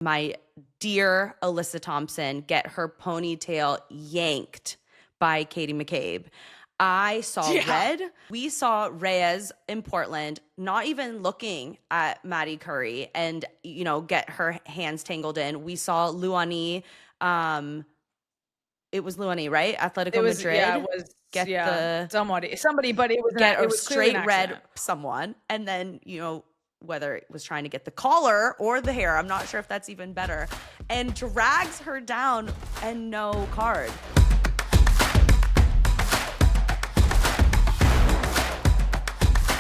my dear Alyssa Thompson get her ponytail yanked by Katie McCabe. I saw red. We saw Reyes in Portland not even looking at Maddie Curry and, get her hands tangled in. We saw Luani. It was Luani, right? Atletico Madrid. Yeah, it was somebody, but it was it was straight red someone. And then, whether it was trying to get the collar or the hair, I'm not sure if that's even better, and drags her down and no card.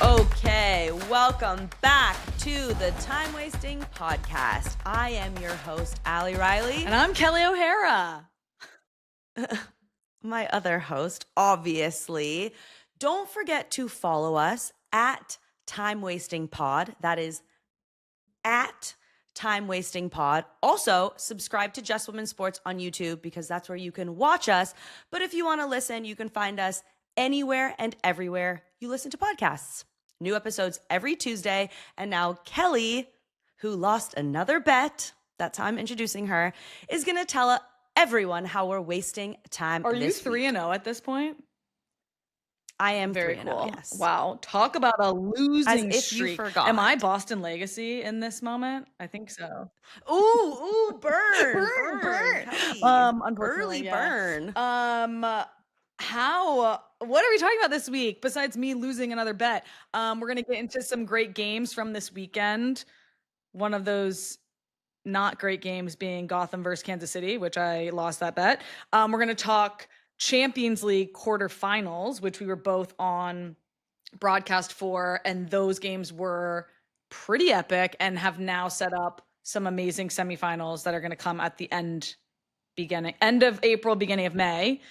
Okay, welcome back to the Time Wasting Podcast. I am your host, Riley. And I'm Kelley O'Hara. My other host, obviously. Don't forget to follow us at Time Wasting Pod. That is at Time Wasting Pod. Also, subscribe to Just Women Sports on YouTube because that's where you can watch us. But if you want to listen, you can find us anywhere and everywhere you listen to podcasts. New episodes every Tuesday. And now Kelley, who lost another bet, that's how I'm introducing her, is going to tell everyone how we're wasting time. Are you 3-0 at this point? I am very 3-0, cool. Yes. Wow. Talk about a losing streak. You forgot. Am I Boston Legacy in this moment? I think so. Ooh, burn. burn. Early burn. What are we talking about this week besides me losing another bet? We're going to get into some great games from this weekend. One of those not great games being Gotham versus Kansas City, which I lost that bet. We're going to talk Champions League quarterfinals, which we were both on broadcast for, and those games were pretty epic and have now set up some amazing semifinals that are going to come at the end of April, beginning of May.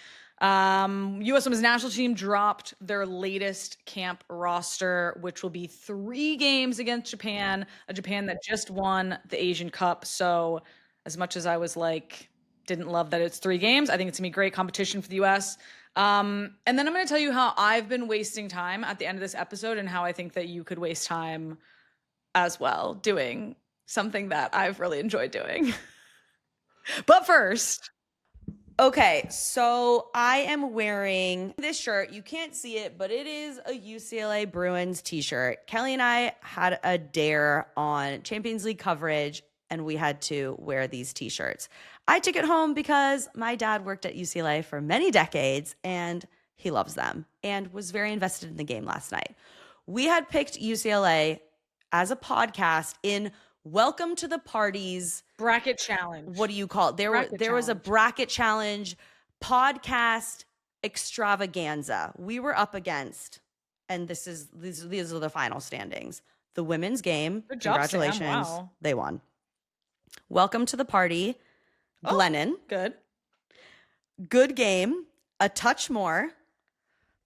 U.S. Women's National Team dropped their latest camp roster, which will be 3 games against Japan, a Japan that just won the Asian Cup. So as much as I was didn't love that it's 3 games, I think it's gonna be great competition for the U.S. And then I'm going to tell you how I've been wasting time at the end of this episode and how I think that you could waste time as well doing something that I've really enjoyed doing. But first... Okay, so I am wearing this shirt. You can't see it, but it is a UCLA Bruins t-shirt. Kelley and I had a dare on Champions League coverage, and we had to wear these t-shirts. I took it home because my dad worked at UCLA for many decades, and he loves them and was very invested in the game last night. We had picked UCLA as a podcast in Welcome to the Party's bracket challenge. What do you call it? There was a bracket challenge podcast extravaganza. We were up against, and these are the final standings. The women's game. Good job, congratulations. Sam. Wow. They won. Welcome to the Party. Glennon. Good. Good game. A touch more.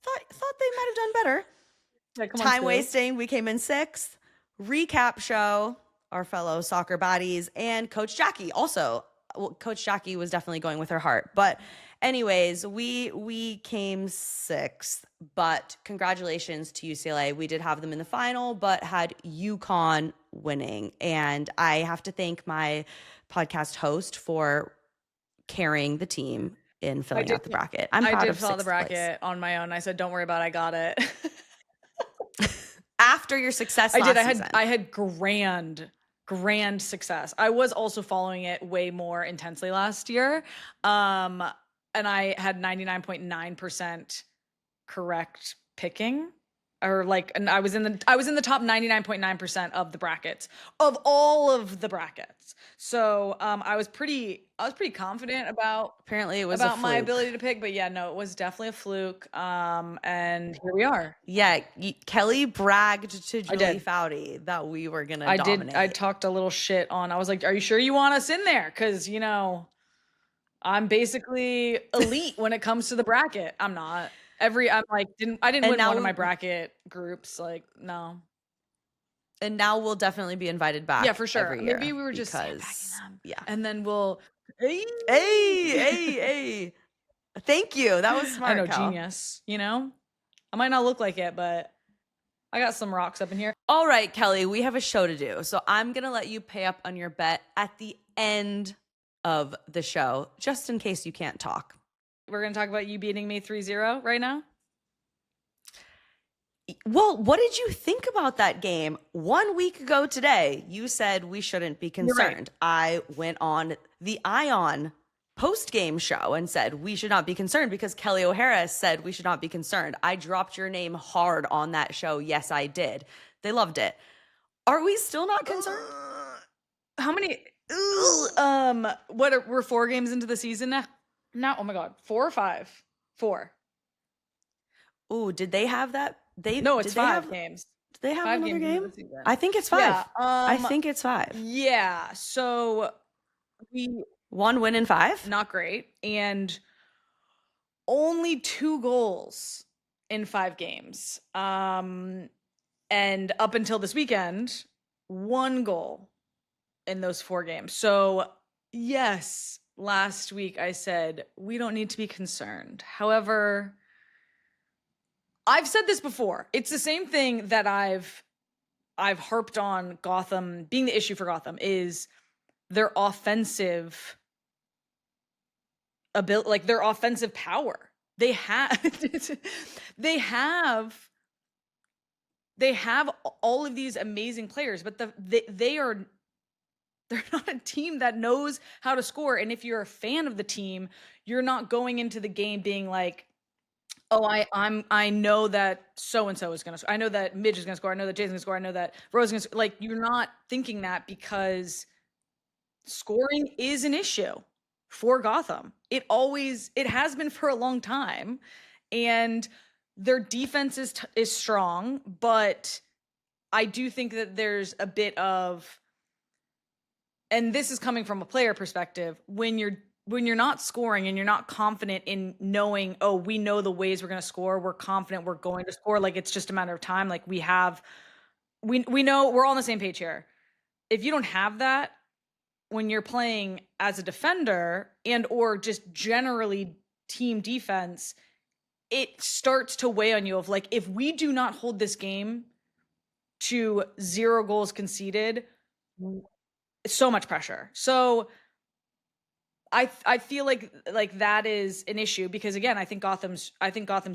Thought they might have done better. Yeah, Time wasting. We came in 6th. Recap show. Our fellow soccer bodies, and Coach Jackie also. Well, Coach Jackie was definitely going with her heart. But anyways, we came 6th. But congratulations to UCLA. We did have them in the final, but had UConn winning. And I have to thank my podcast host for carrying the team in filling out the bracket. I'm proud of 6th place. I did fill the bracket on my own. I said, don't worry about it. I got it. After your success last season. I had grand success. I was also following it way more intensely last year. And I had 99.9% correct picking, and I was in the top 99.9% of the brackets, of all of the brackets. So I was pretty confident about my ability to pick, but yeah, no, it was definitely a fluke. And here we are. Yeah, Kelley bragged to Julie Foudy that we were gonna dominate. I talked a little shit on. I was like, "Are you sure you want us in there?" Because I'm basically elite when it comes to the bracket. I'm not. I didn't win one of my bracket groups. No. And now we'll definitely be invited back. Yeah, for sure. Every year Maybe we were just them. Yeah. And then we'll. Hey. Thank you. That was smart. I know, genius. I might not look like it, but I got some rocks up in here. All right, Kelley, we have a show to do. So I'm going to let you pay up on your bet at the end of the show, just in case you can't talk. We're going to talk about you beating me 3-0 right now? Well, what did you think about that game? 1 week ago today, you said we shouldn't be concerned. Right. I went on the Ion post-game show and said we should not be concerned because Kelley O'Hara said we should not be concerned. I dropped your name hard on that show. Yes, I did. They loved it. Are we still not concerned? How many? We're 4 games into the season now? Oh my God. 4 or 5? 4. Ooh, did they have that? No, it's 5 games. Did they have another game? I think it's 5. Yeah, I think it's 5. Yeah. So we 1 win in 5. Not great. And only 2 goals in 5 games. And up until this weekend, 1 goal in those 4 games. So yes, last week I said we don't need to be concerned. However, I've said this before. It's the same thing that I've harped on Gotham being the issue for Gotham is their offensive ability, like their offensive power. They have all of these amazing players, but they're not a team that knows how to score. And if you're a fan of the team, you're not going into the game being like, oh, I know that so-and-so is going to score. I know that Midge is going to score. I know that Jason's going to score. I know that Rose is going to score. Like, you're not thinking that because scoring is an issue for Gotham. It has been for a long time. And their defense is strong, but I do think that there's a bit of, and this is coming from a player perspective, when you're not scoring and you're not confident in knowing, oh, we know the ways we're going to score. We're confident we're going to score. Like, it's just a matter of time. Like, we know we're all on the same page here. If you don't have that when you're playing as a defender and or just generally team defense, it starts to weigh on you of like, if we do not hold this game to 0 goals conceded, so much pressure. So I feel like that is an issue because again, I think Gotham's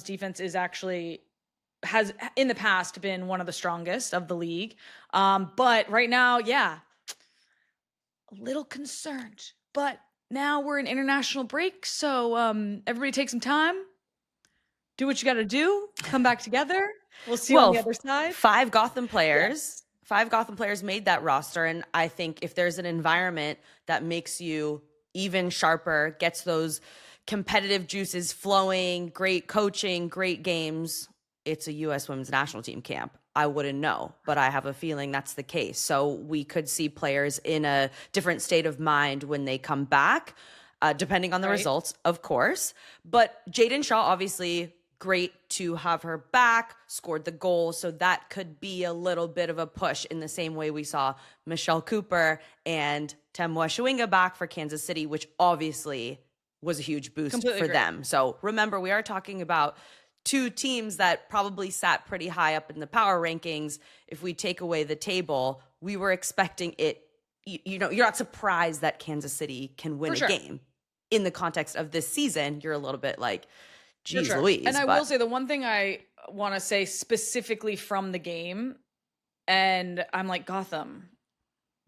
defense has in the past been one of the strongest of the league. But right now, yeah, a little concerned. But now we're in international break, so everybody take some time, do what you got to do, come back together. We'll see you on the other side. 5 Gotham players. Yes. 5 Gotham players made that roster, and I think if there's an environment that makes you even sharper, gets those competitive juices flowing, great coaching, great games, it's a U.S. women's national team camp. I wouldn't know, but I have a feeling that's the case. So we could see players in a different state of mind when they come back, depending on the results, of course. But Jaden Shaw, obviously, great to have her back, scored the goal. So that could be a little bit of a push in the same way we saw Michelle Cooper and Temwa Shawinga back for Kansas City, which obviously was a huge boost for them. So remember, we are talking about 2 teams that probably sat pretty high up in the power rankings. If we take away the table, we were expecting it. You know, you're not surprised that Kansas City can win a game. In the context of this season, you're a little bit like, geez Louise. And I will say the one thing I want to say specifically from the game, and I'm like, Gotham,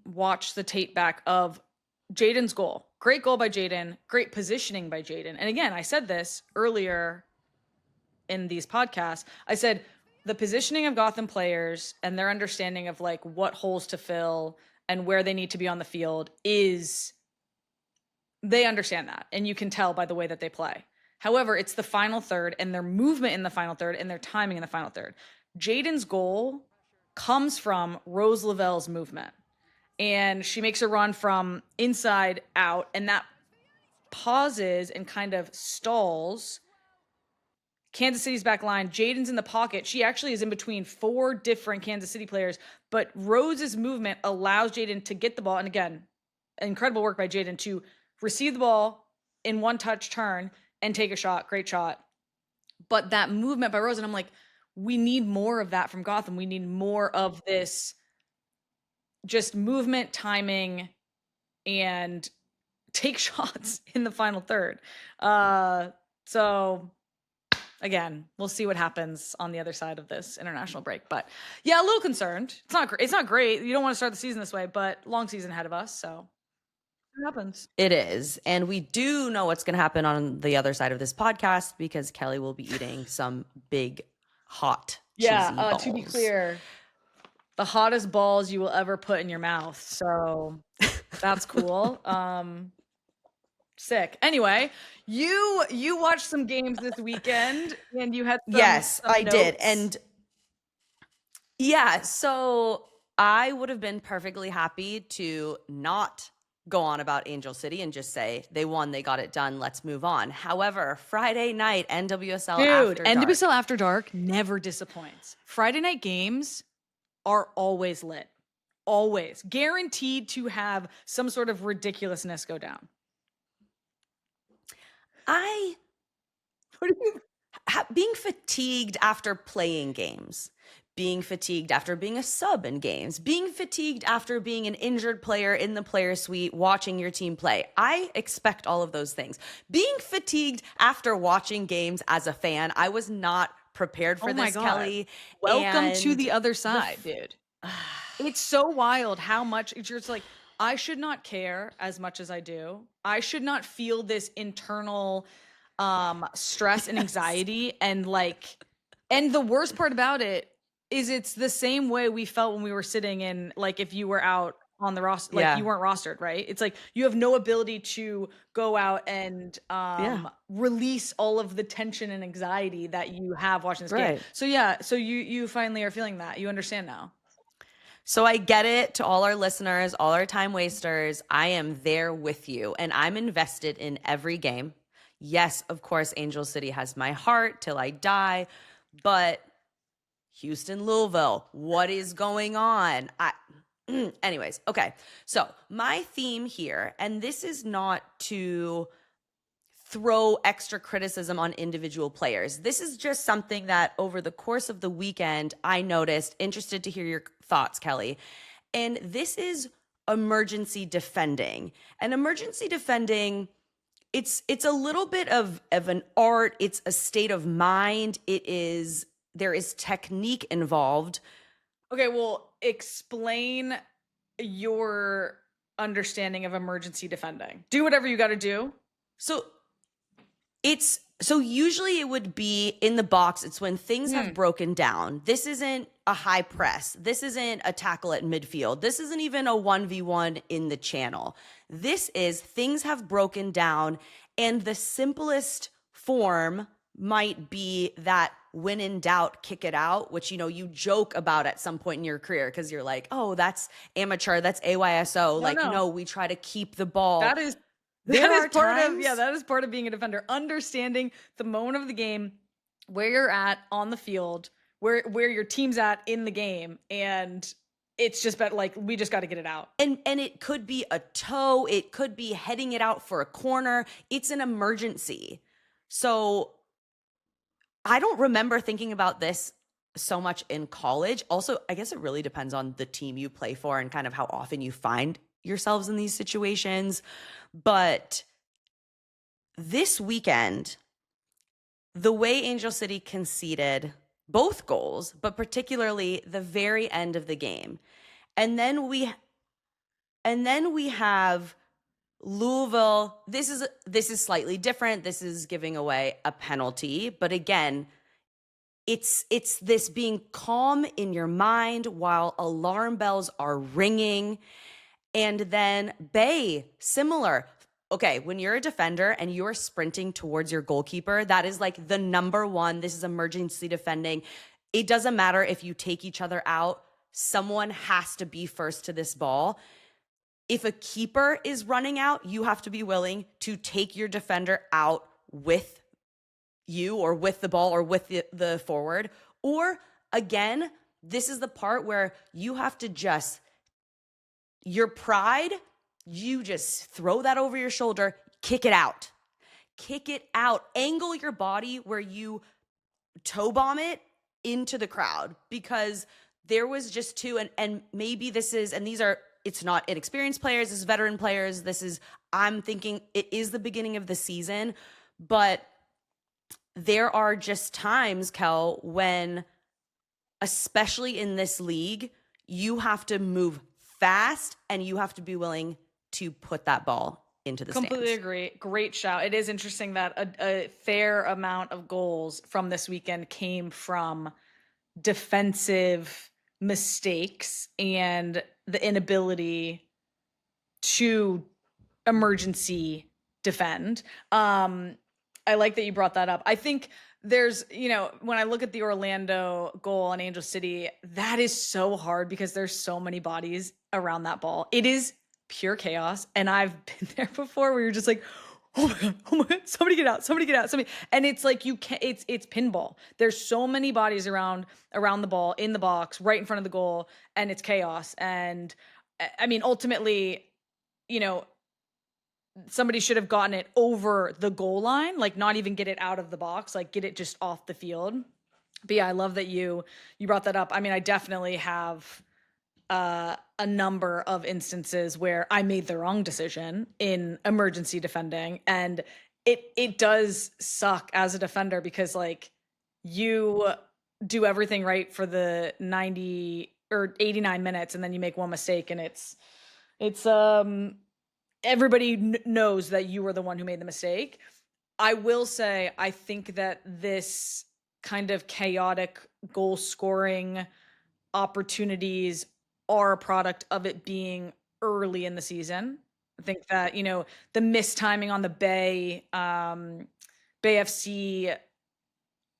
watch the tape back of Jaden's goal. Great goal by Jaden, great positioning by Jaden. And again, I said this earlier in these podcasts. I said the positioning of Gotham players and their understanding of like what holes to fill and where they need to be on the field is, they understand that. And you can tell by the way that they play. However, it's the final third and their movement in the final third and their timing in the final third. Jaden's goal comes from Rose Lavelle's movement. And she makes a run from inside out, and that pauses and kind of stalls Kansas City's back line. Jaden's in the pocket. She actually is in between 4 different Kansas City players, but Rose's movement allows Jaden to get the ball. And again, incredible work by Jaden to receive the ball in one touch turn and take a shot. Great shot. But that movement by Rose, and I'm like, we need more of that from Gotham. We need more of this just movement, timing, and take shots in the final third. So again, we'll see what happens on the other side of this international break. But yeah, a little concerned. It's not great. You don't want to start the season this way, but long season ahead of us. So it happens. It is. And we do know what's going to happen on the other side of this podcast because Kelly will be eating some big, hot, cheesy balls. To be clear, the hottest balls you will ever put in your mouth. So that's cool. Sick. Anyway, you watched some games this weekend and you had some I notes. did. And yeah, so I would have been perfectly happy to not go on about Angel City and just say they won, they got it done, let's move on. However, Friday night NWSL After Dark. NWSL After Dark never disappoints. Friday night games are always lit. Always. Guaranteed to have some sort of ridiculousness go down. Being fatigued after playing games, being fatigued after being a sub in games, being fatigued after being an injured player in the player suite, watching your team play. I expect all of those things. Being fatigued after watching games as a fan, I was not prepared for this, Kelly. Welcome to the other side, dude. It's so wild how much it's just like, I should not care as much as I do. I should not feel this internal stress and anxiety and the worst part about it is it's the same way we felt when we were sitting in, like, if you were out on the roster, like you weren't rostered, right? It's like you have no ability to go out and release all of the tension and anxiety that you have watching this game. So you finally are feeling that. You understand now. So I get it. To all our listeners, all our time wasters, I am there with you and I'm invested in every game. Yes, of course, Angel City has my heart till I die, but Houston, Louisville, what is going on? Anyways, okay. So my theme here, and this is not to throw extra criticism on individual players. This is just something that over the course of the weekend, I noticed. Interested to hear your thoughts, Kelly. And this is emergency defending. And emergency defending, it's a little bit of an art. It's a state of mind. There is technique involved. Okay, well, explain your understanding of emergency defending. Do whatever you got to do. So usually it would be in the box. It's when things have broken down. This isn't a high press. This isn't a tackle at midfield. This isn't even a 1v1 in the channel. This is things have broken down, and the simplest form might be that when in doubt, kick it out, which, you joke about at some point in your career because you're like, oh, that's amateur, that's AYSO. No, we try to keep the ball. That is part of being a defender. Understanding the moment of the game, where you're at on the field, where your team's at in the game, and it's just we just got to get it out. And it could be a toe, it could be heading it out for a corner. It's an emergency. So I don't remember thinking about this so much in college. Also, I guess it really depends on the team you play for and kind of how often you find yourselves in these situations. But this weekend, the way Angel City conceded both goals, but particularly the very end of the game. And then we have Louisville. This is slightly different. This is giving away a penalty, but again, it's this being calm in your mind while alarm bells are ringing. And then Bay, similar. Okay, when you're a defender and you're sprinting towards your goalkeeper, that is like the number one. This is emergency defending. It doesn't matter if you take each other out. Someone has to be first to this ball. If a keeper is running out, you have to be willing to take your defender out with you or with the ball or with the forward. Or again, this is the part where you have to your pride, you just throw that over your shoulder, kick it out. Kick it out. Angle your body where you toe bomb it into the crowd, because there was just two, and maybe this is, and these are it's not inexperienced players, it's veteran players. I'm thinking it is the beginning of the season, but there are just times, Kel, when, especially in this league, you have to move fast and you have to be willing to put that ball into the Completely stands. agree. Great shout. It is interesting that a fair amount of goals from this weekend came from defensive mistakes and the inability to emergency defend. I like that you brought that up. I think there's, when I look at the Orlando goal on Angel City, that is so hard because there's so many bodies around that ball. It is pure chaos. And I've been there before where you're just like, oh my God, somebody get out, somebody. And it's like, it's pinball. There's so many bodies around the ball, in the box, right in front of the goal, and it's chaos. And I mean, ultimately, somebody should have gotten it over the goal line, like not even get it out of the box, like get it just off the field. But yeah, I love that you brought that up. I mean, I definitely have a number of instances where I made the wrong decision in emergency defending, and it does suck as a defender because like you do everything right for the 90 or 89 minutes and then you make one mistake and it's everybody knows that you were the one who made the mistake. I will say, I think that this kind of chaotic goal scoring opportunities are a product of it being early in the season. I think that, the mistiming on the Bay FC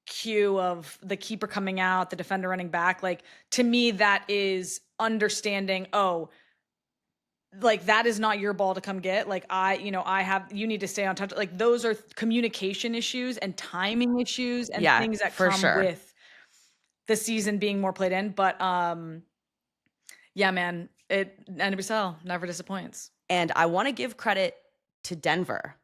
cue of the keeper coming out, the defender running back, like to me, that is understanding, like that is not your ball to come get. Like you need to stay on touch. Like those are communication issues and timing issues and things that come with the season being more played in. But yeah, man, NWSL never disappoints. And I want to give credit to Denver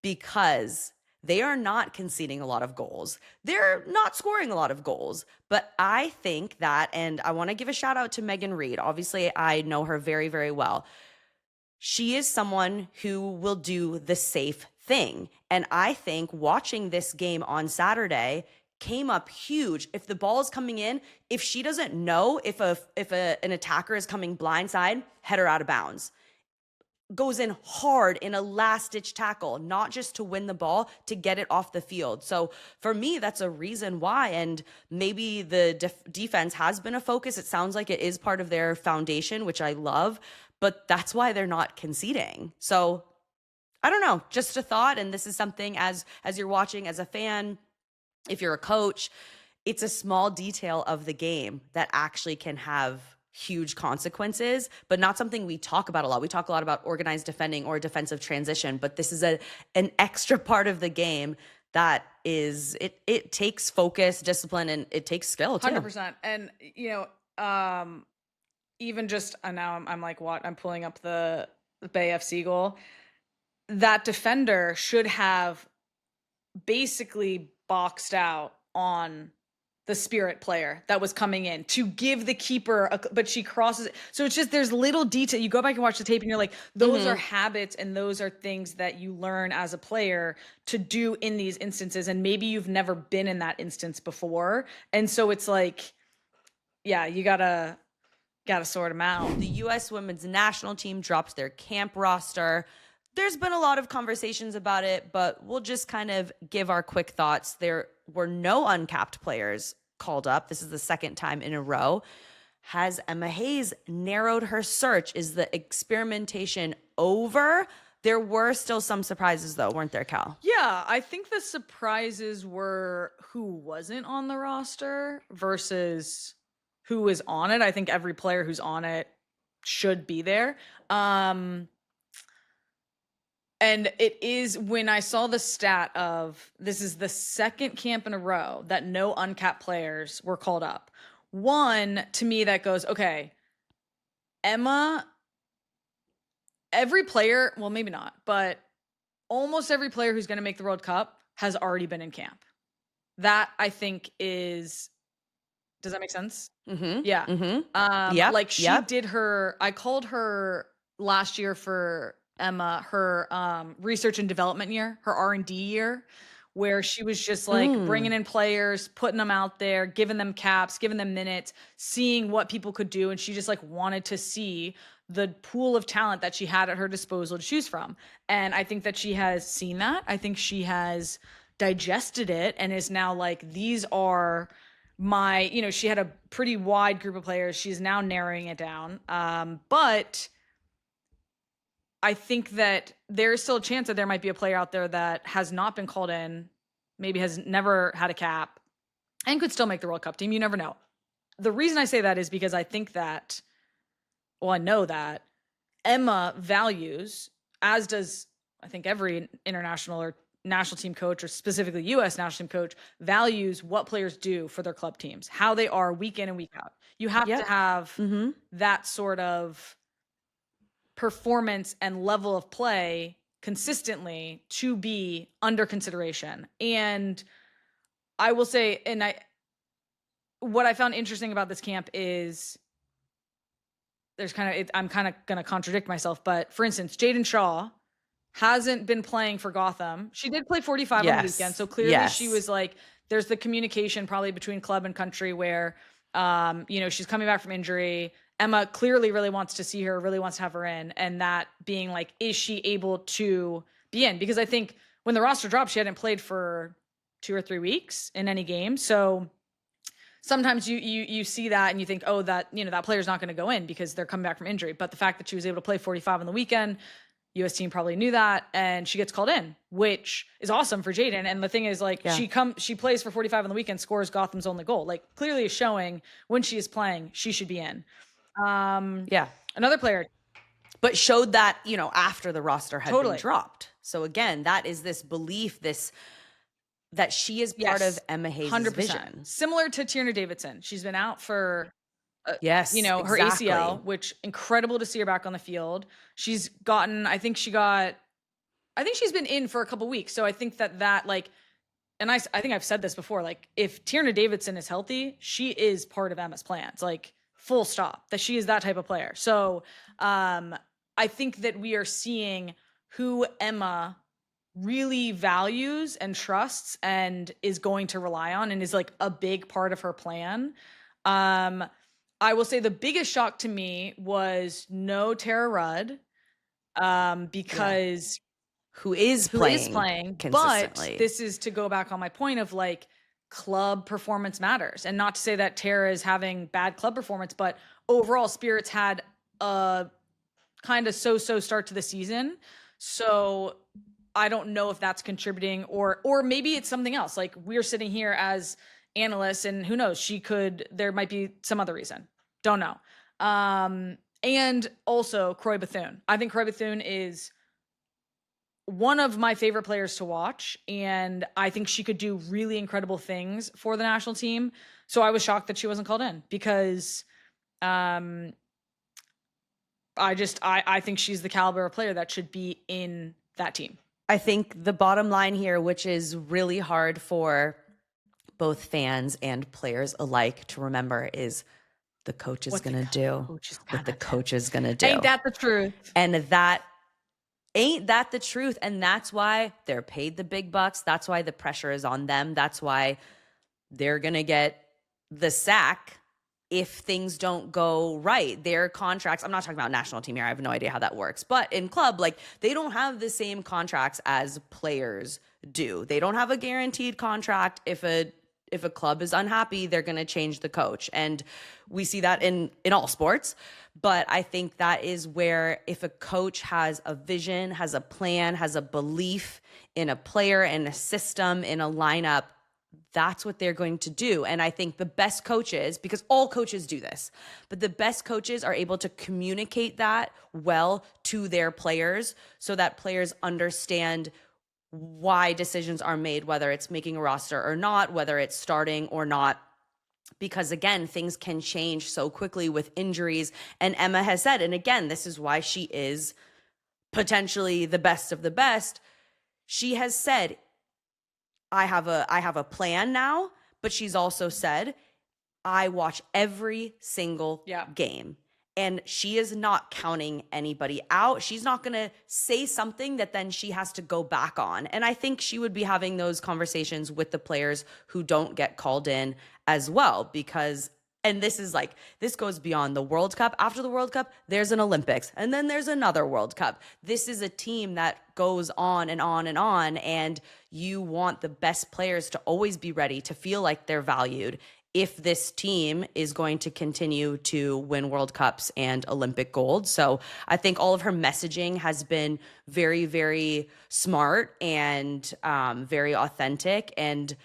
because they are not conceding a lot of goals. They're not scoring a lot of goals. But I think that, and I want to give a shout out to Megan Reed. Obviously, I know her very, very well. She is someone who will do the safe thing. And I think watching this game on Saturday came up huge. If the ball is coming in, if she doesn't know if an attacker is coming blindside, head her out of bounds. Goes in hard in a last-ditch tackle, not just to win the ball, to get it off the field. So for me, that's a reason why. And maybe the defense has been a focus. It sounds like it is part of their foundation, which I love, but that's why they're not conceding. So I don't know, just a thought. And this is something as you're watching as a fan, if you're a coach, it's a small detail of the game that actually can have huge consequences, but not something we talk about a lot. We talk a lot about organized defending or defensive transition, but this is an extra part of the game that is, it takes focus, discipline, and it takes skill too. 100%. And, even just, now I'm like, what? I'm pulling up the Bay FC goal. That defender should have basically boxed out on the Spirit player that was coming in to give the keeper, but she crosses it. So it's just, there's little detail. You go back and watch the tape and you're like, those are habits and those are things that you learn as a player to do in these instances. And maybe you've never been in that instance before. And so it's like, yeah, you gotta sort them out. The U.S. women's national team dropped their camp roster. There's been a lot of conversations about it, but we'll just kind of give our quick thoughts. There were no uncapped players called up. This is the second time in a row. Has Emma Hayes narrowed her search? Is the experimentation over? There were still some surprises, though, weren't there, Cal? Yeah, I think the surprises were who wasn't on the roster versus who was on it. I think every player who's on it should be there. And it is, when I saw the stat of this is the second camp in a row that no uncapped players were called up. One, to me, that goes, okay, Emma, every player, well, maybe not, but almost every player who's going to make the World Cup has already been in camp. That, I think, is Does that make sense? Mm-hmm. Yeah. Mm-hmm. Yep. Like she Yep. did I called her last year for Emma, her research and development year, her R&D year, where she was just like bringing in players, putting them out there, giving them caps, giving them minutes, seeing what people could do. And she just like wanted to see the pool of talent that she had at her disposal to choose from. And I think that she has seen that. I think she has digested it and is now like, these are she had a pretty wide group of players. She's now narrowing it down. But I think that there is still a chance that there might be a player out there that has not been called in, maybe has never had a cap, and could still make the World Cup team. You never know. The reason I say that is because I think that, I know that Emma values, as does I think every international or national team coach, or specifically U.S. national team coach, values what players do for their club teams, how they are week in and week out. You have to have that sort of performance and level of play consistently to be under consideration. And I will say, what I found interesting about this camp is I'm kind of going to contradict myself, but for instance, Jaden Shaw hasn't been playing for Gotham. She did play 45 on the weekend. So clearly she was like, there's the communication probably between club and country where, she's coming back from injury. Emma clearly really wants to see her, really wants to have her in. And that being like, is she able to be in? Because I think when the roster dropped, she hadn't played for 2 or 3 weeks in any game. So sometimes you see that and you think, oh, that player's not going to go in because they're coming back from injury. But the fact that she was able to play 45 on the weekend, U.S. team probably knew that, and she gets called in, which is awesome for Jaden. And the thing is, like, she plays for 45 on the weekend, scores Gotham's only goal. Like, clearly is showing when she is playing, she should be in. Another player, but showed that after the roster had been dropped. So again, that is this belief, that she is part of Emma Hayes' 100%. Vision, similar to Tierna Davidson. She's been out for. Her exactly. ACL, which incredible to see her back on the field. She's gotten, I think she's been in for a couple weeks. So I think that like, and I think I've said this before, like if Tierna Davidson is healthy, she is part of Emma's plans, like full stop, that she is that type of player. So I think that we are seeing who Emma really values and trusts and is going to rely on and is like a big part of her plan. I will say the biggest shock to me was no Tara Rudd, because who is playing but consistently. this is to go back on my point of like club performance matters, and not to say that Tara is having bad club performance, but overall Spirits had a kind of so-so start to the season. So I don't know if that's contributing or maybe it's something else. Like we're sitting here as analysts and who knows, there might be some other reason. Don't know. And also Croy Bethune. I think Croy Bethune is one of my favorite players to watch. And I think she could do really incredible things for the national team. So I was shocked that she wasn't called in because, I think she's the caliber of player that should be in that team. I think the bottom line here, which is really hard for both fans and players alike to remember, is the coach is going to do what the coach is going to do. Ain't that the truth? And ain't that the truth? And that's why they're paid the big bucks. That's why the pressure is on them. That's why they're going to get the sack if things don't go right. Their contracts, I'm not talking about national team here, I have no idea how that works, but in club, like they don't have the same contracts as players do. They don't have a guaranteed contract. If a club is unhappy, they're going to change the coach. And we see that in all sports. But I think that is where if a coach has a vision, has a plan, has a belief in a player, in a system, in a lineup, that's what they're going to do. And I think the best coaches, because all coaches do this, but the best coaches are able to communicate that well to their players so that players understand why decisions are made, whether it's making a roster or not, whether it's starting or not. Because again, things can change so quickly with injuries. And Emma has said, and again, this is why she is potentially the best of the best. She has said, I have a plan now, but she's also said, I watch every single Yeah. game. And she is not counting anybody out. She's not going to say something that then she has to go back on. And I think she would be having those conversations with the players who don't get called in as well, because, and this is like, this goes beyond the World Cup. After the World Cup, there's an Olympics, and then there's another World Cup. This is a team that goes on and on and on, and you want the best players to always be ready, to feel like they're valued, if this team is going to continue to win World Cups and Olympic gold. So I think all of her messaging has been very, very smart and very authentic. And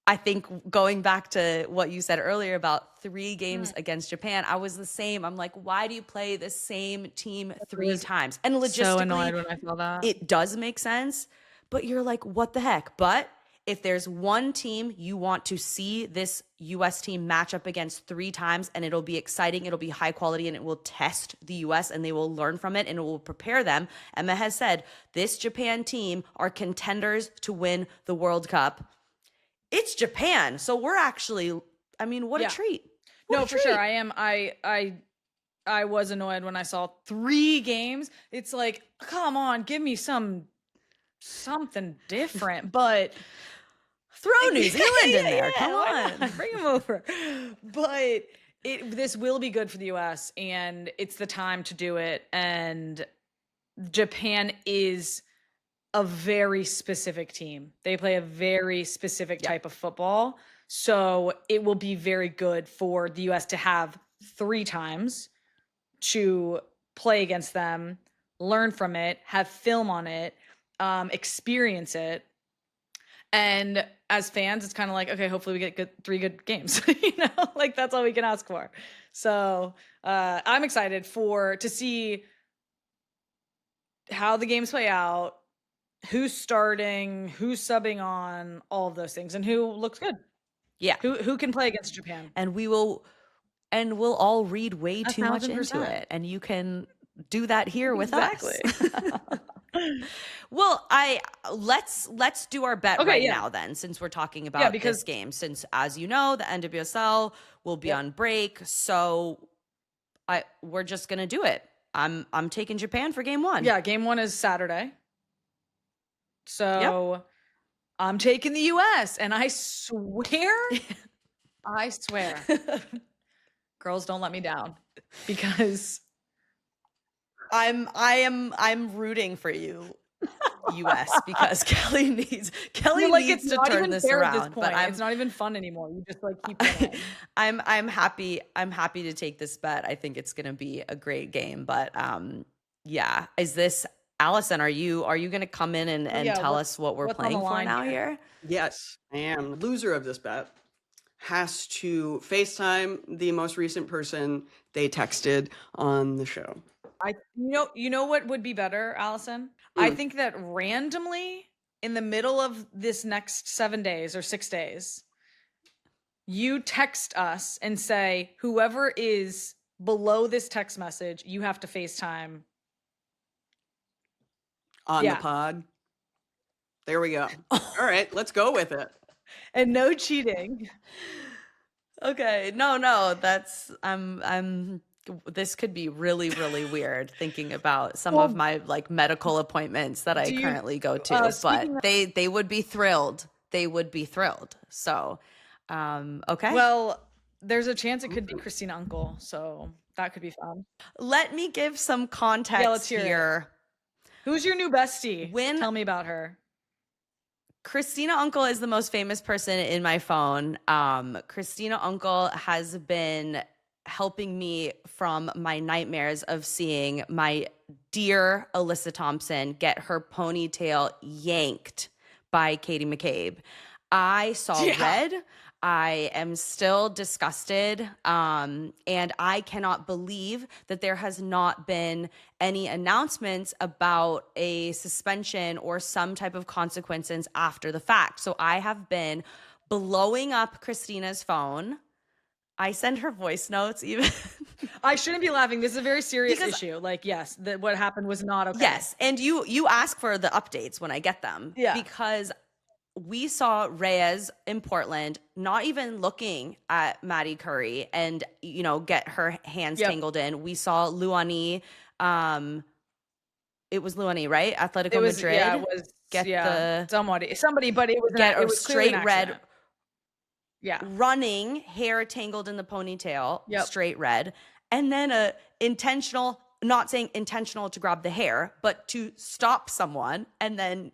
I think going back to what you said earlier about 3 games against Japan, I was the same. I'm like, why do you play the same team 3 times? And logistically, so annoyed when I saw that. It does make sense, but you're like, what the heck? But if there's one team you want to see this U.S. team match up against 3 times, and it'll be exciting, it'll be high quality, and it will test the U.S. and they will learn from it and it will prepare them. Emma has said this Japan team are contenders to win the World Cup. It's Japan. So we're actually, I mean, what a treat. What No, a for treat. sure. I am. I was annoyed when I saw 3 games. It's like, come on, give me something different. But throw New Zealand in there. Come on. Bring them over. But this will be good for the US, and it's the time to do it. And Japan is a very specific team. They play a very specific type of football. So it will be very good for the US to have 3 times to play against them, learn from it, have film on it, experience it. And as fans, it's kind of like, okay, hopefully we get 3 good games. Like that's all we can ask for. So I'm excited to see how the games play out, who's starting, who's subbing on, all of those things, and who looks good. Yeah. Who can play against Japan. And we'll all read way too much into 1,000%. it. And you can do that here with Exactly. us. Well, let's do our bet now then, since we're talking about this game. Since, as you know, the NWSL will be on break. So we're just gonna do it. I'm taking Japan for game 1. Yeah, game 1 is Saturday. So I'm taking the US, and I swear, girls, don't let me down, because I'm rooting for you, US, because Kelly needs to turn this around. But it's not even fun anymore. You just like keep going. I'm happy to take this bet. I think it's gonna be a great game. But is this, Allison, are you going to come in and tell us what we're playing for now here? Yes, I am. The loser of this bet has to FaceTime the most recent person they texted on the show. You know what would be better, Allison? I think that randomly in the middle of this next 7 days or 6 days, you text us and say, whoever is below this text message, you have to FaceTime on the pod. There we go. All right, let's go with it. And no cheating. Okay. No, that's this could be really, really weird, thinking about some of my like medical appointments that I currently go to, but they would be thrilled. They would be thrilled. So, okay. Well, there's a chance it could be Christina Uncle, so that could be fun. Let me give some context let's hear here. Who's your new bestie? Tell me about her. Christina Uncle is the most famous person in my phone. Christina Uncle has been helping me from my nightmares of seeing my dear Alyssa Thompson get her ponytail yanked by Katie McCabe. I saw red. I am still disgusted. And I cannot believe that there has not been any announcements about a suspension or some type of consequences after the fact. So I have been blowing up Christina's phone. I send her voice notes even. I shouldn't be laughing. This is a very serious issue. Like, yes, what happened was not okay. Yes. And you ask for the updates when I get them. Yeah. Because we saw Reyes in Portland not even looking at Maddie Curry and, get her hands tangled in. We saw Luani, it was Luani, right? Atletico Madrid. Yeah, it was. Somebody, but it was get it a was clearly straight an red. accident. Yeah, Running, hair tangled in the ponytail, straight red, and then a intentional, not saying intentional to grab the hair, but to stop someone, and then,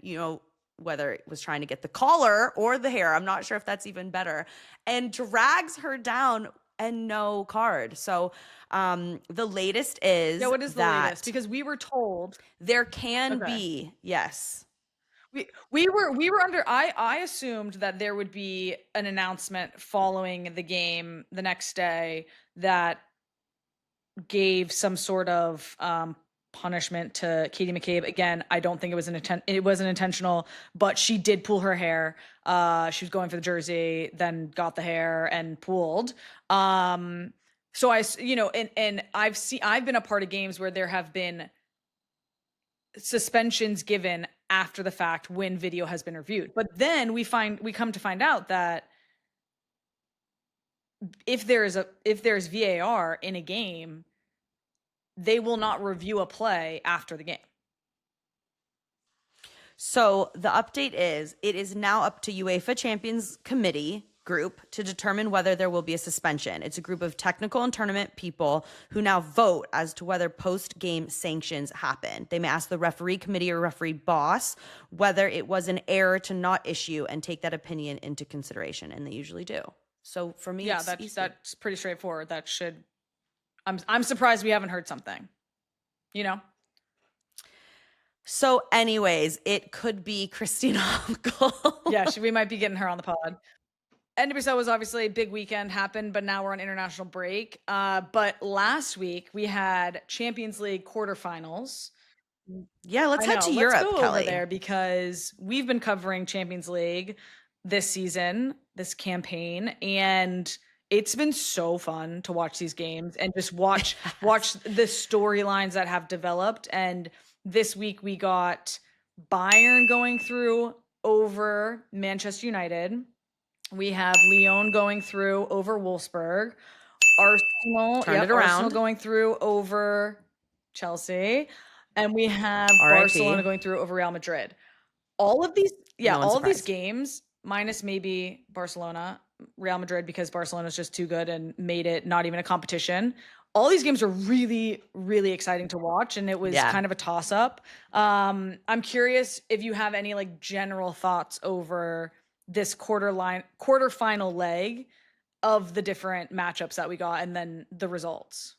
whether it was trying to get the collar or the hair, I'm not sure if that's even better, and drags her down and no card. So the latest is what is the latest? Because we were told there can be, yes. We were under, I assumed that there would be an announcement following the game the next day that gave some sort of punishment to Katie McCabe. Again, I don't think it wasn't intentional, but she did pull her hair. She was going for the jersey, then got the hair and pulled. So and I've been a part of games where there have been suspensions given after the fact when video has been reviewed. But then we come to find out that if there's VAR in a game, they will not review a play after the game. So the update is, it is now up to UEFA Champions Committee group to determine whether there will be a suspension. It's a group of technical and tournament people who now vote as to whether post-game sanctions happen. They may ask the referee committee or referee boss whether it was an error to not issue and take that opinion into consideration, and they usually do. So for me, that's pretty straightforward. That should. I'm surprised we haven't heard something. So anyways, it could be Christina Uncle. Yeah, we might be getting her on the pod. NWSL was obviously a big weekend happened, but now we're on international break. But last week we had Champions League quarterfinals. Yeah, let's head to Europe, go Kelly. over there because we've been covering Champions League this season, this campaign, and it's been so fun to watch these games and just watch the storylines that have developed. And this week we got Bayern going through over Manchester United. We have Lyon going through over Wolfsburg. Arsenal going through over Chelsea. And we have Barcelona going through over Real Madrid. All of these games, minus maybe Barcelona, Real Madrid, because Barcelona is just too good and made it not even a competition. All these games are really, really exciting to watch, and it was kind of a toss-up. I'm curious if you have any general thoughts over this quarterfinal leg of the different matchups that we got and then the results.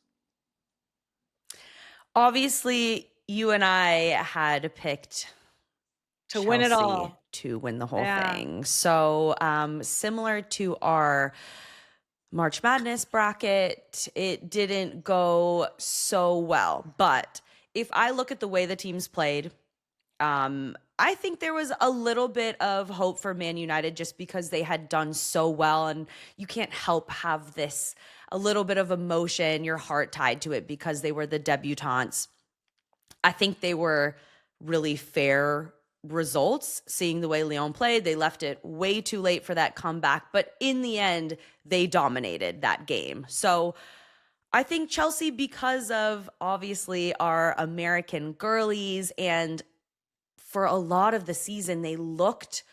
Obviously, you and I had picked to win it all, to win the whole thing. So similar to our March Madness bracket, it didn't go so well. But if I look at the way the teams played, I think there was a little bit of hope for Man United just because they had done so well, and you can't help have a little bit of emotion, your heart tied to it because they were the debutantes. I think they were really fair results, seeing the way Lyon played. They left it way too late for that comeback, but in the end, they dominated that game. So I think Chelsea, because of obviously our American girlies, and for a lot of the season, they looked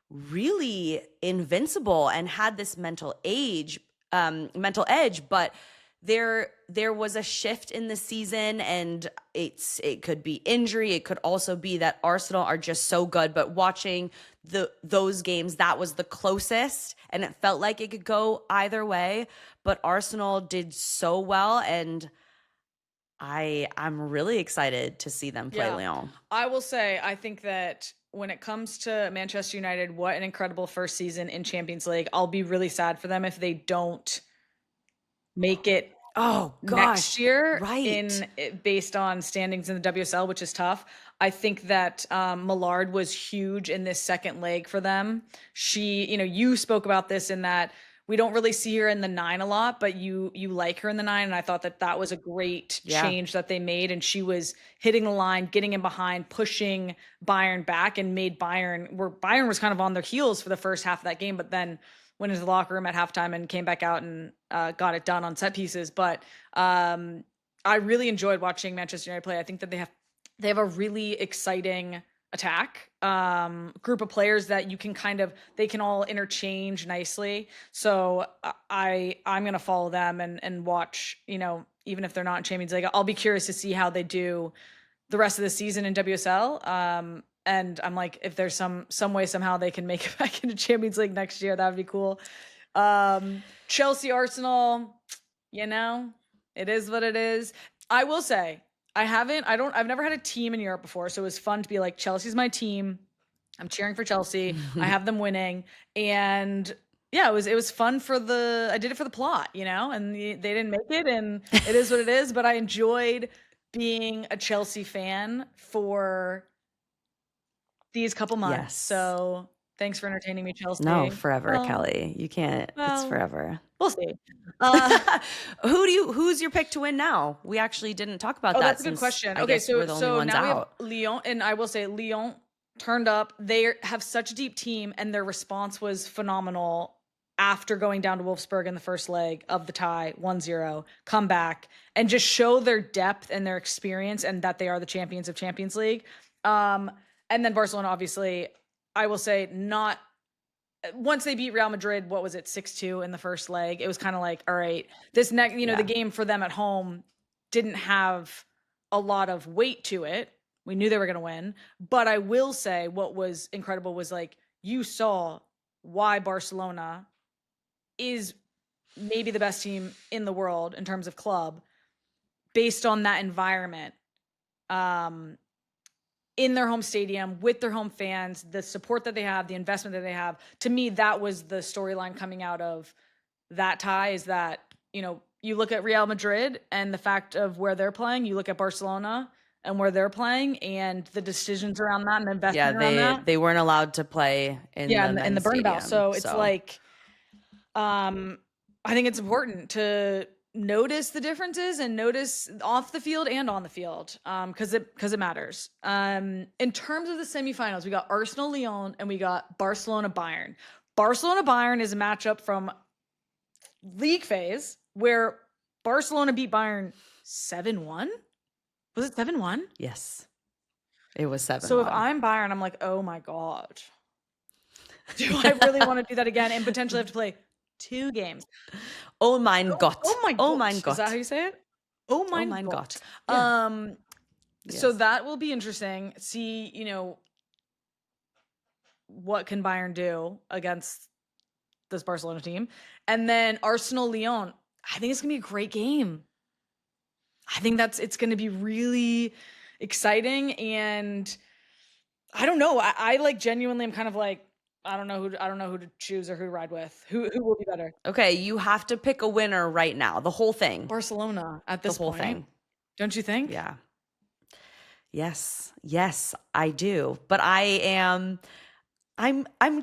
really invincible and had this mental edge, but there was a shift in the season, and it could be injury. It could also be that Arsenal are just so good, but watching those games, that was the closest, and it felt like it could go either way, but Arsenal did so well, and I'm really excited to see them play Lyon. I will say, I think that when it comes to Manchester United, what an incredible first season in Champions League. I'll be really sad for them if they don't make it next year, based on standings in the WSL, which is tough. I think that Millard was huge in this second leg for them. You spoke about this in that we don't really see her in the 9 a lot, but you like her in the 9. And I thought that was a great change that they made. And she was hitting the line, getting in behind, pushing Bayern back, and made Bayern was kind of on their heels for the first half of that game, but then went into the locker room at halftime and came back out and got it done on set pieces. But I really enjoyed watching Manchester United play. I think that they have a really exciting attack, group of players that they can all interchange nicely. So I'm going to follow them and watch, even if they're not in Champions League. I'll be curious to see how they do the rest of the season in WSL. And I'm like, if there's some way somehow they can make it back into Champions League next year, that would be cool. Chelsea, Arsenal, it is what it is. I will say, I've never had a team in Europe before, so it was fun to be like, Chelsea's my team. I'm cheering for Chelsea. I have them winning. And yeah, it was fun I did it for the plot, and they didn't make it, and it is what it is. But I enjoyed being a Chelsea fan for these couple months. Yes. So thanks for entertaining me, Chelsea. No, forever, Kelley. You can't. It's forever. We'll see. Who's your pick to win now? We actually didn't talk about that. That's a good question. Okay, so we're the only ones now out. we have Lyon, and I will say Lyon turned up. They have such a deep team, and their response was phenomenal after going down to Wolfsburg in the first leg of the tie, 1-0, come back and just show their depth and their experience, and that they are the champions of Champions League. And then Barcelona, obviously, I will say, not once they beat Real Madrid, what was it, 6-2 in the first leg? It was kind of like, all right, this next, the game for them at home didn't have a lot of weight to it. We knew they were going to win. But I will say what was incredible was, like, you saw why Barcelona is maybe the best team in the world in terms of club based on that environment. In their home stadium, with their home fans, the support that they have, the investment that they have. To me, that was the storyline coming out of that tie, is that, you look at Real Madrid and the fact of where they're playing, you look at Barcelona and where they're playing, and the decisions around that and the investment around that. They weren't allowed to play in the Bernabeu. So it's like, I think it's important to notice the differences and notice off the field and on the field, because it matters. In terms of the semifinals, we got Arsenal Lyon and we got Barcelona Bayern. Barcelona Bayern is a matchup from league phase where Barcelona beat Bayern 7-1. Was it 7-1? Yes, it was 7-1. So if I'm Bayern, I'm like, oh my god, do I really want to do that again and potentially have to play 2 games? Oh mein Gott. Oh my God. Oh mein Gott. Is that how you say it? Oh mein Gott. Yeah. So that will be interesting. See, what can Bayern do against this Barcelona team? And then Arsenal Lyon. I think it's going to be a great game. I think it's going to be really exciting, and I don't know. I like, genuinely, I'm kind of like, I don't know who to choose or who to ride with. Who will be better? Okay, you have to pick a winner right now. The whole thing. Barcelona at this point. The whole thing. Don't you think? Yeah. Yes, I do. But I'm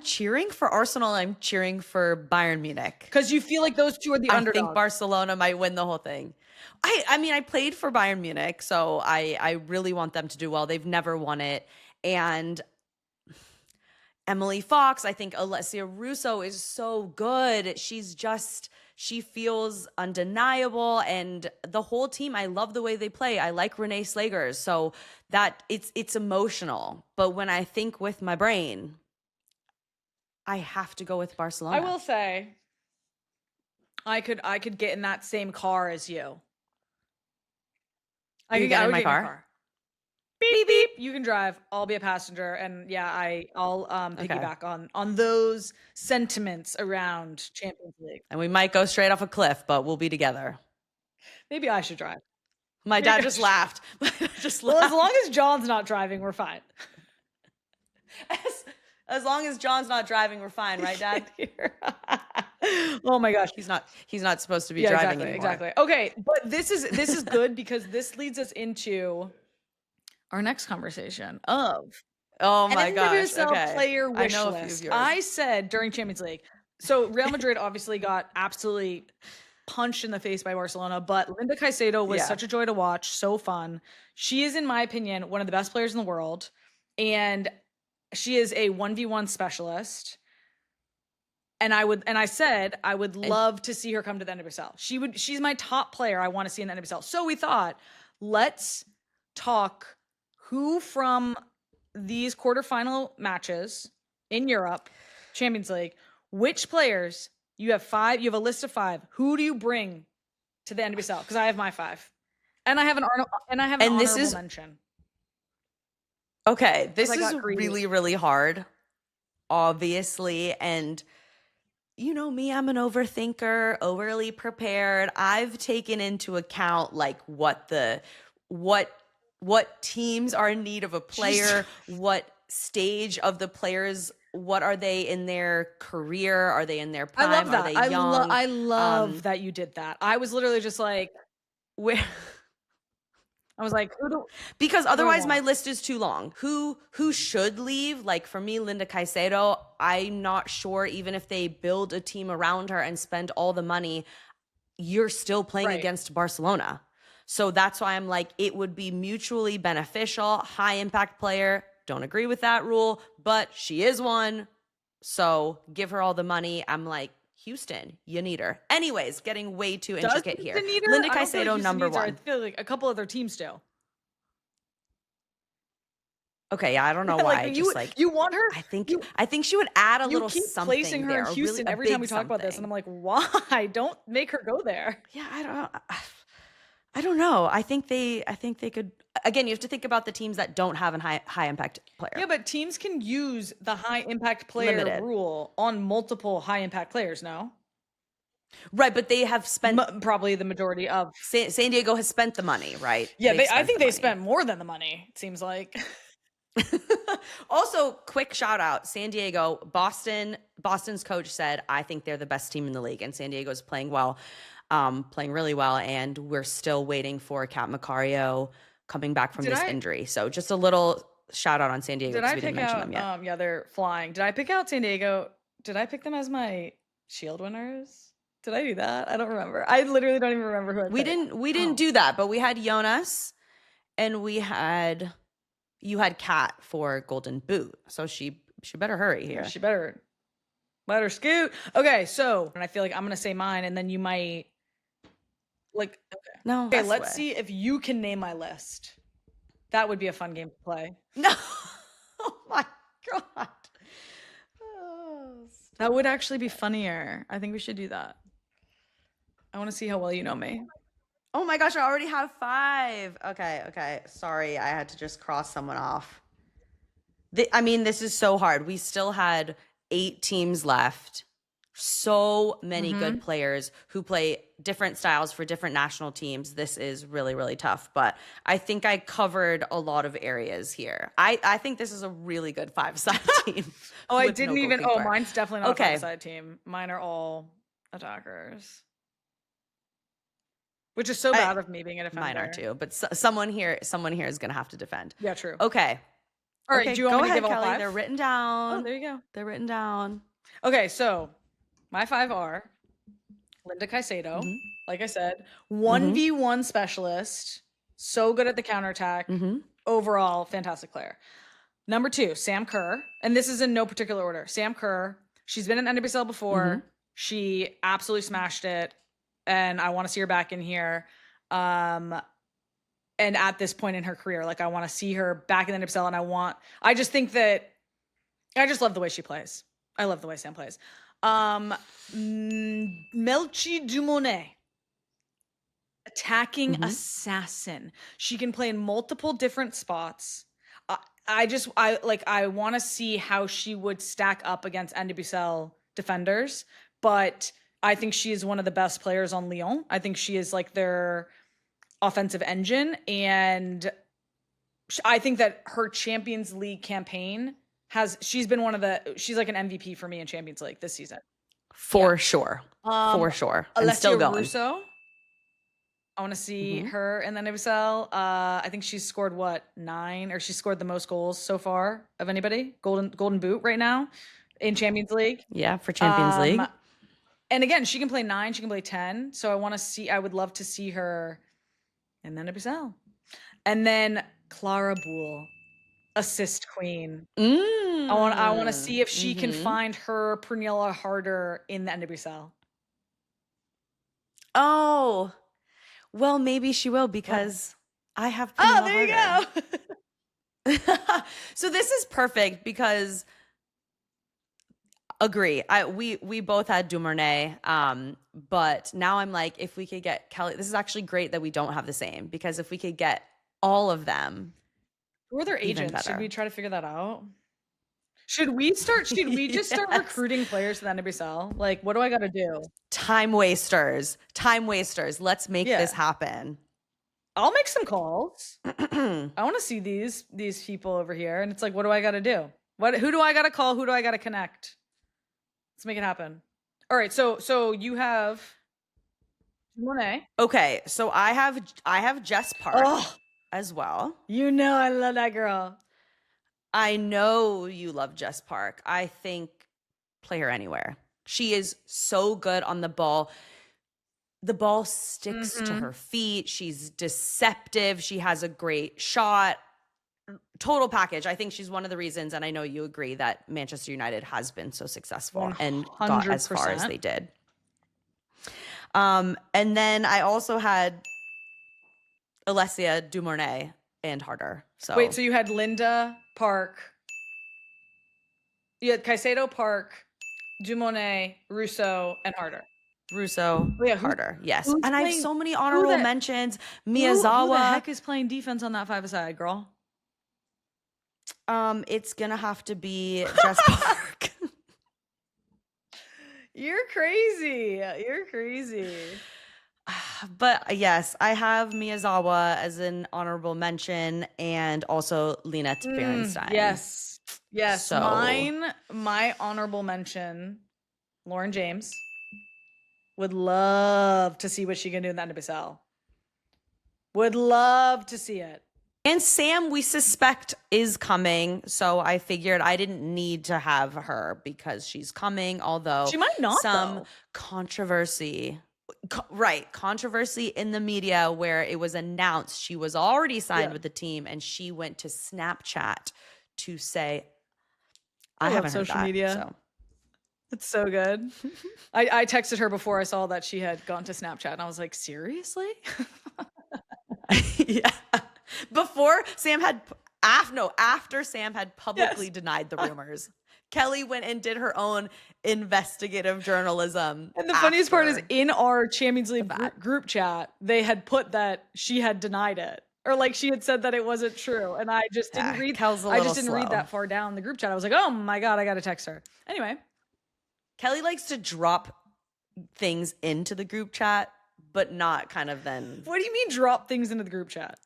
cheering for Arsenal. I'm cheering for Bayern Munich. Because you feel like those two are the underdogs. I think Barcelona might win the whole thing. I mean, I played for Bayern Munich, so I really want them to do well. They've never won it. And Emily Fox, I think Alessia Russo is so good. She feels undeniable, and the whole team, I love the way they play. I like Renee Slagers, so that it's emotional. But when I think with my brain, I have to go with Barcelona. I will say, I could get in that same car as you. I would get in my car. Beep beep. You can drive. I'll be a passenger, and I'll piggyback on those sentiments around Champions League. And we might go straight off a cliff, but we'll be together. Maybe I should drive. My dad just laughed. Well, as long as John's not driving, we're fine. As long as John's not driving, we're fine, right, Dad? Oh my gosh, he's not supposed to be driving anymore. Exactly. Okay, but this is good because this leads us into our next conversation of NWSL player wish list. I said during Champions League, So Real Madrid obviously got absolutely punched in the face by Barcelona, but Linda Caicedo was such a joy to watch, so fun. She is, in my opinion, one of the best players in the world, and she is a 1v1 specialist. And I said I would love to see her come to the NWSL. She's my top player I want to see in the NWSL. So we thought, let's talk who from these quarterfinal matches in Europe, Champions League, which players you have a list of 5. Who do you bring to the NWSL? Because I have my 5. And I have an honorable mention. Okay, this is really, really hard, obviously. And you know me, I'm an overthinker, overly prepared. I've taken into account like what teams are in need of a player, what stage of the players, what are they in their career? Are they in their prime? I love that. Are they young? I love that you did that. I was literally just like, where I was like, because otherwise my list is too long. Who should leave? Like for me, Linda Caicedo, I'm not sure even if they build a team around her and spend all the money, you're still playing against Barcelona. So that's why I'm like, it would be mutually beneficial. High impact player. Don't agree with that rule, but she is one. So give her all the money. I'm like, Houston, you need her. Anyways, getting way too intricate here. Linda Caicedo, number 1. I feel like a couple other teams do. Okay, yeah, I don't know why. You want her? I think she would add a little something. You keep placing her in Houston every time we talk about this, and I'm like, why? Don't make her go there. Yeah, I don't know. I think they could. Again, you have to think about the teams that don't have a high impact player. Yeah, but teams can use the high impact player rule on multiple high impact players. No, right? But they have spent probably the majority of San Diego has spent the money, right? Yeah, I think they spent more than the money. It seems like. Also, quick shout out, San Diego, Boston's coach said, I think they're the best team in the league, and San Diego's playing well, playing really well, and we're still waiting for Kat Macario coming back from this injury. So just a little shout out on San Diego because we didn't mention them yet. Yeah, they're flying. Did I pick out San Diego? Did I pick them as my Shield winners? Did I do that? I don't remember. I literally don't even remember who I picked. We didn't do that, but we had Jonas and you had Kat for Golden Boot. So she better hurry here. Yeah, she better let her scoot. Okay, so and I feel like I'm gonna say mine, and then you might like. Okay. No. Okay, let's see if you can name my list. That would be a fun game to play. No. Oh my god. That would actually be funnier. I think we should do that. I want to see how well you know me. Oh my gosh, I already have 5. Okay. Sorry, I had to just cross someone off. This is so hard. We still had 8 teams left. So many good players who play different styles for different national teams. This is really, really tough. But I think I covered a lot of areas here. I think this is a really good 5-side team. I didn't even. Oh, mine's definitely not a 5-side team. Mine are all attackers. Which is so bad of me being a defender. Mine are too, but someone here is going to have to defend. Yeah, true. Okay. All right, do you want me to give all Kelley. 5? They're written down. Oh, there you go. They're written down. Okay, so my 5 are Linda Caicedo, like I said, 1v1 specialist, so good at the counterattack, overall fantastic player. Number 2, Sam Kerr, and this is in no particular order. Sam Kerr, she's been in NWSL before. She absolutely smashed it. And I want to see her back in here. And at this point in her career, like I want to see her back in the NWSL. And I just think that I just love the way she plays. I love the way Sam plays. Melchi Dumonet, attacking assassin. She can play in multiple different spots. I want to see how she would stack up against NWSL defenders, but I think she is one of the best players on Lyon. I think she is like their offensive engine. And I think that her Champions League campaign she's been she's like an MVP for me in Champions League this season. For sure. For sure. And Alessia still going. Russo. I want to see her in the NWSL. I think she's scored 9, or she scored the most goals so far of anybody. Golden Boot right now. in Champions League. Yeah, for Champions League. And again, she can play 9, she can play 10. So I would love to see her in the NWSL. And then Clara Boole, assist queen. I want to see if she can find her Pernilla Harder in the NWSL. Oh, well, maybe she will because I have Pernilla there Harder. You go. So this is perfect because agree. We both had Dumornay, but now I'm like, if we could get Kelly, this is actually great that we don't have the same, because if we could get all of them, who are their agents? better. Should we try to figure that out? Should we just start recruiting players to the NWSL? Like, what do I got to do? Time wasters. Let's make this happen. I'll make some calls. I want to see these people over here. And it's like, what do I got to do? Who do I got to call? Who do I got to connect? Let's make it happen. All right. So you have Monet. Okay. So I have Jess Park as well. You know, I love that girl. I know you love Jess Park. I think play her anywhere. She is so good on the ball. The ball sticks to her feet. She's deceptive. She has a great shot. Total package. I think she's one of the reasons, and I know you agree, that Manchester United has been so successful 100%. And got as far as they did. And then I also had Alessia Dumornay and Harder. So wait, so you had Linda Park, you had Caicedo, Park, Dumornay, Russo, and Harder. Harder, yes. And I have so many honorable mentions. Miyazawa. Who the heck is playing defense on that 5-a-side, girl? It's gonna have to be Jess Park. You're crazy. But yes, I have Miyazawa as an honorable mention, and also Linette Berenstein. Yes. So my honorable mention, Lauren James. Would love to see what she can do in the NWSL. Would love to see it. And Sam, we suspect, is coming. So I figured I didn't need to have her because she's coming, although she might not. Some controversy. Controversy in the media where it was announced she was already signed with the team, and she went to Snapchat to say, I haven't heard social that, media. So. It's so good. I texted her before I saw that she had gone to Snapchat, and I was like, seriously? Yeah. Before Sam had, after Sam had publicly denied the rumors, Kelly went and did her own investigative journalism. And the funniest part is, in our Champions League group chat, they had put that she had denied it. Or like she had said that it wasn't true. And I just didn't read read that far down the group chat. I was like, oh my God, I got to text her. Anyway. Kelly likes to drop things into the group chat, but not kind of then. What do you mean drop things into the group chat?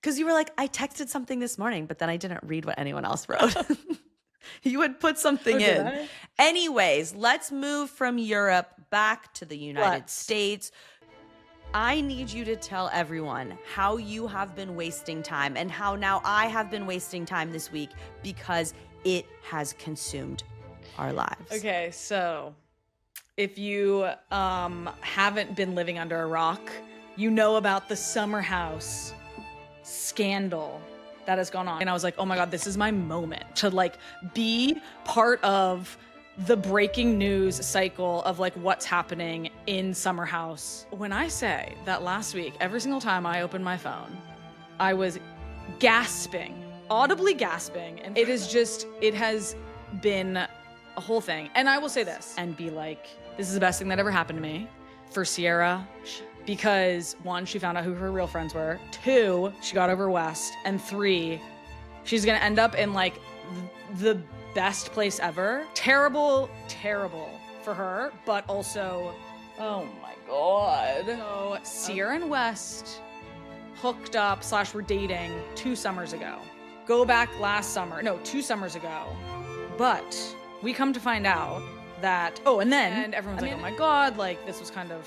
Because you were like, I texted something this morning, but then I didn't read what anyone else wrote. You would put something in. Anyways, let's move from Europe back to the United States. I need you to tell everyone how you have been wasting time and how now I have been wasting time this week because it has consumed our lives. Okay, so if you haven't been living under a rock, you know about the summer house scandal that has gone on. And I was like, oh my God, this is my moment to like be part of the breaking news cycle of like what's happening in summer house. When I say that last week, every single time I opened my phone, I was gasping, audibly gasping. And it has been a whole thing. And I will say this and be like, this is the best thing that ever happened to me for Sierra, because 1, she found out who her real friends were. 2, she got over West. And 3, she's gonna end up in like the best place ever. Terrible for her, but also, oh my God. So Sierra and West hooked up / were dating 2 summers ago. Go back 2 summers ago. But we come to find out that, and everyone's like, oh my God, like this was kind of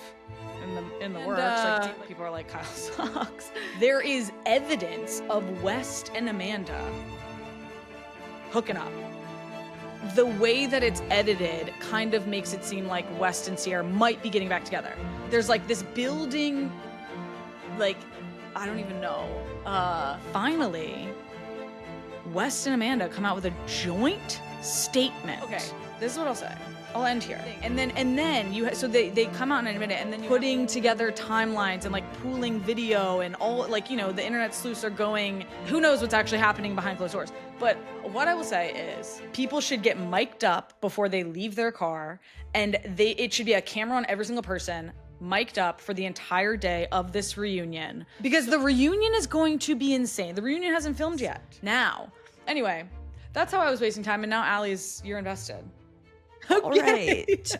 in the works. Like people are like, Kyle sucks. There is evidence of West and Amanda hooking up. the way that it's edited kind of makes it seem like West and Sierra might be getting back together. There's like this building, like, I don't even know. Finally, West and Amanda come out with a joint statement. Okay, this is what I'll say. I'll end here. And then you so they come out and admit it, and then you're putting together timelines and like pooling video and all, like, you know, the internet sleuths are going, who knows what's actually happening behind closed doors. But what I will say is people should get mic'd up before they leave their car, and it should be a camera on every single person, mic'd up for the entire day of this reunion, because the reunion is going to be insane. The reunion hasn't filmed yet. Now, anyway, that's how I was wasting time, and now Allie's, you're invested. All right.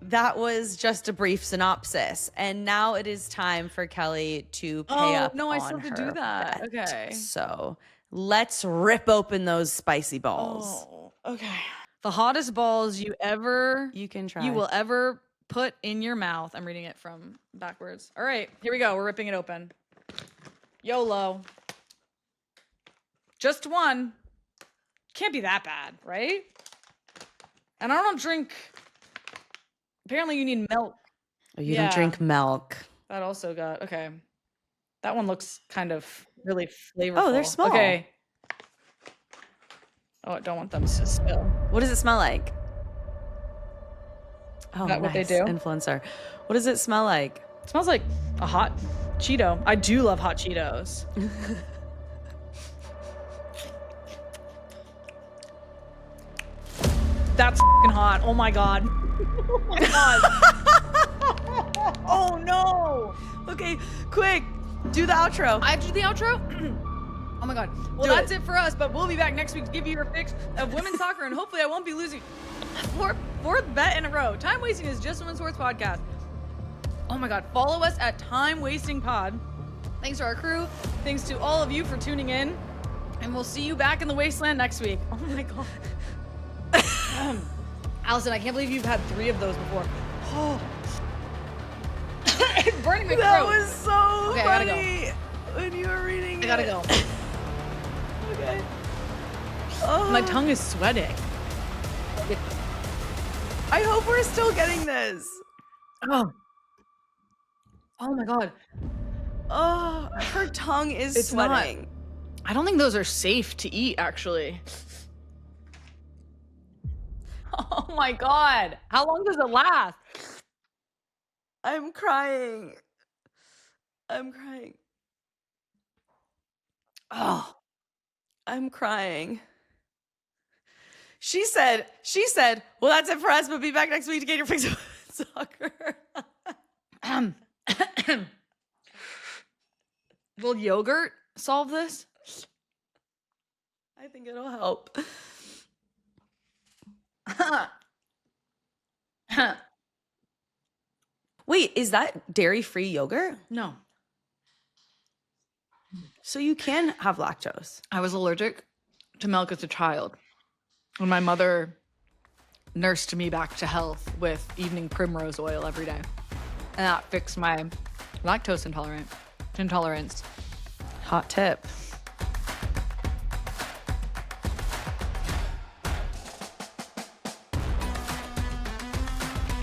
That was just a brief synopsis, and now it is time for Kelly to pay up. No, I on still have to her do that. bet. Okay. So let's rip open those spicy balls. Oh, okay. The hottest balls you can try. you will ever put in your mouth. I'm reading it from backwards. All right, here we go. We're ripping it open. YOLO. Just one. Can't be that bad, right? And I don't drink. Apparently you need milk. Oh, you don't drink milk. That also got, okay. That one looks kind of really flavorful. Oh, they're small. Okay. Oh, I don't want them to spill. What does it smell like? Oh, Is that what they nice. do? Influencer. What does it smell like? It smells like a hot Cheeto. I do love hot Cheetos. That's f***ing hot. Oh my god. Oh my god. Oh no. Okay, quick. Do the outro. I do the outro? Oh my god. Well, Do that's it. it for us, but we'll be back next week to give you your fix of women's soccer, and hopefully I won't be losing fourth bet in a row. Time Wasting is just a women's sports podcast. Oh my god. Follow us at Time Wasting Pod. Thanks to our crew. Thanks to all of you for tuning in. And we'll see you back in the wasteland next week. Oh my god. Allison, I can't believe you've had 3 of those before. Oh. It's burning my throat. That was so Okay, I gotta funny when you were reading I gotta go. Okay. Oh. My tongue is sweating. I hope we're still getting this. Oh. Oh my god. Oh, her tongue is It's not. sweating. I don't think those are safe to eat, actually. Oh my god. How long does it last? I'm crying. I'm crying. Oh. I'm crying. She said, well, that's it for us, but be back next week to get your fix of soccer. Will yogurt solve this? I think it'll help. Wait, is that dairy-free yogurt? No. So you can have lactose. I was allergic to milk as a child. When my mother nursed me back to health with evening primrose oil every day. And that fixed my lactose intolerance. Hot tip.